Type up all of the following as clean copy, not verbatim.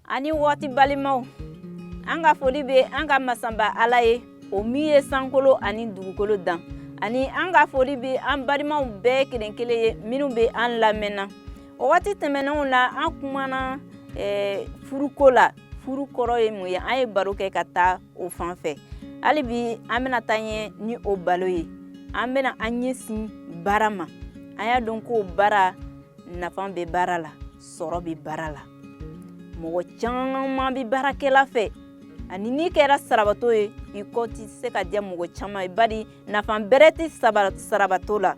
ani wati balimaw anga foli be anga masamba Ala ye o min ye sankolo ani dugukolo dan ani anga foli be an balimaw bɛɛ kelen kelen ye minnu be an lamɛnna o wati tɛmɛnenw la an kumana furuko la furu kɔrɔ ye mun ye an ye baro kɛ ka taa o fan fɛ hali bi an bɛna taa ɲɛ ni o balo ye an bɛna an ɲɛsin baara ma an y'a dɔn ko baara nafa bɛ baara la sɔrɔ bɛ baara la mɔgɔ caman bɛ baarakɛla fɛ ani n'i kɛra sarabato ye i kɔ tɛ se ka diya mɔgɔ caman ye bari nafa bɛrɛ tɛ sarabato la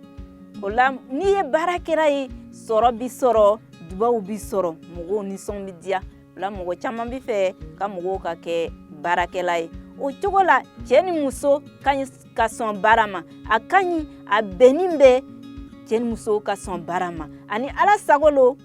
o la n'i ye baarakɛla ye sɔrɔ bi sɔrɔ dubaw bi sɔrɔ mɔgɔw nisɔn bi diya o la mɔgɔ caman bɛ fɛ ka mɔgɔw ka kɛ baarakɛla ye o cogo la cɛ ni muso ka ɲi ka sɔn baara ma a ka ɲi a bɛnnen bɛ cɛ ni muso ka sɔn baara ma ani Ala sago lo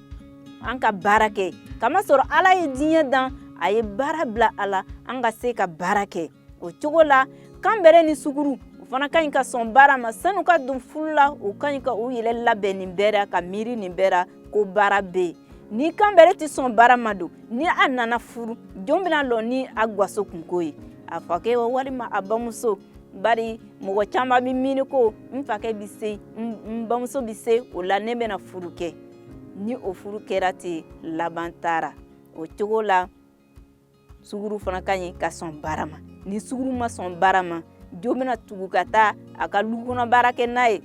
an ka baara kɛ kamasɔrɔ Ala ye diɲɛ dan a ye baara bila a la an ka se ka baara kɛ o cogo la kan bɛrɛ ni suguru o fana ka ɲi ka sɔn baara ma sanu ka don furu la o ka ɲi ka u yɛrɛ labɛn nin bɛɛ la ka miiri nin bɛɛ la ko baara bɛ yen ni kan bɛrɛ tɛ sɔn baara ma don ni a nana furu jɔn bɛna lɔ ni a gaso kunko ye a fakɛ walima a bamuso bari mɔgɔ caman bɛ miiri ko n fakɛ bɛ se n bamuso bɛ se o la ne bɛna furu kɛ ni o furu kɛra ten laban taara o cogo la suguru fana ka ɲi ka sɔn baara ma ni suguru ma sɔn baara ma jo bɛna tugu ka taa a ka lugukɔnɔ baara kɛ n'a ye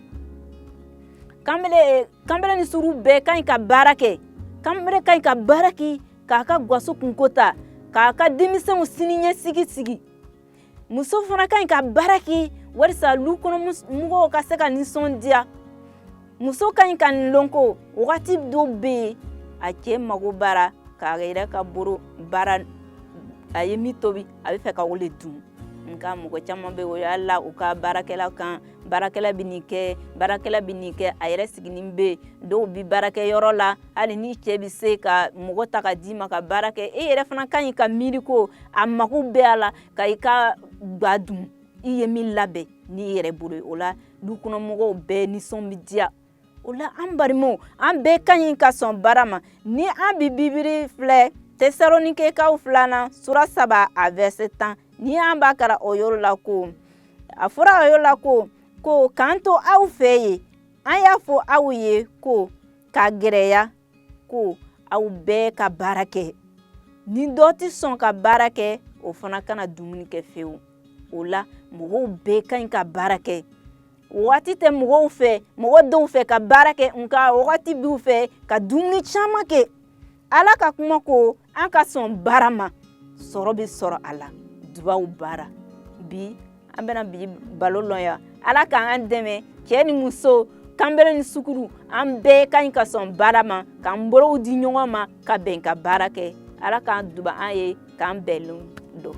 kanbɛlɛ ni suguru bɛɛ ka ɲi ka baara kɛ kanbɛlɛ ka ɲi ka baara kɛ k'a ka gaso kunko ta k'a ka denmisɛnw siniɲɛsigi sigi muso fana ka ɲi ka baara kɛ walisa lugukɔnɔmɔgɔw ka se ka nisɔndiya muso ka ɲi ka nin lɔn ko wagati dɔw bɛ yen a cɛ mago bara k'a yɛrɛ ka boro baara a ye min tobi a bɛ fɛ ka o de dun nka mɔgɔ caman bɛ o yala u ka baarakɛla kan baarakɛla bɛ nin kɛ a yɛrɛ siginin bɛ dɔw bɛ baarakɛyɔrɔ la hali ni cɛ bɛ se ka mɔgɔ ta ka d'i ma ka baara kɛ e yɛrɛ fana ka ɲi ka miiri ko a mago bɛ a la ka i ka ga dun i ye min labɛn n'i yɛrɛ bolo o la dukɔnɔmɔgɔw bɛɛ nisɔn bɛ diya o la an balimaw an bɛɛ ka ɲi ka sɔn baara ma ni an bɛ bibiri filɛ Tɛsalonikaw 2 sura 7 a verset 10 ni an b'a kara o yɔrɔ la ko a fɔra o yɔrɔ la ko k'an to aw fɛ yen an y'a fɔ aw ye ko ka gɛrɛya ko aw bɛɛ ka baara kɛ ni dɔ tɛ sɔn ka baara kɛ o fana kana dumuni kɛ fewu o la mɔgɔw bɛɛ ka ɲi ka baara kɛ wagati tɛ mɔgɔ dɔw fɛ ka baara kɛ nka wagati b'u fɛ ka dumuni caman kɛ Ala ka kuma ko an ka sɔn baara ma sɔrɔ bɛ sɔrɔ a la dubaw baara bi an bɛna bi balo lɔn ya Ala k'an dɛmɛ cɛ ni muso kanbɛrɛ ni suguru an bɛɛ ka ɲi ka sɔn baara ma k'an bolow di ɲɔgɔn ma ka bɛn ka baara kɛ Ala k'an duba an ye k'an bɛnlen don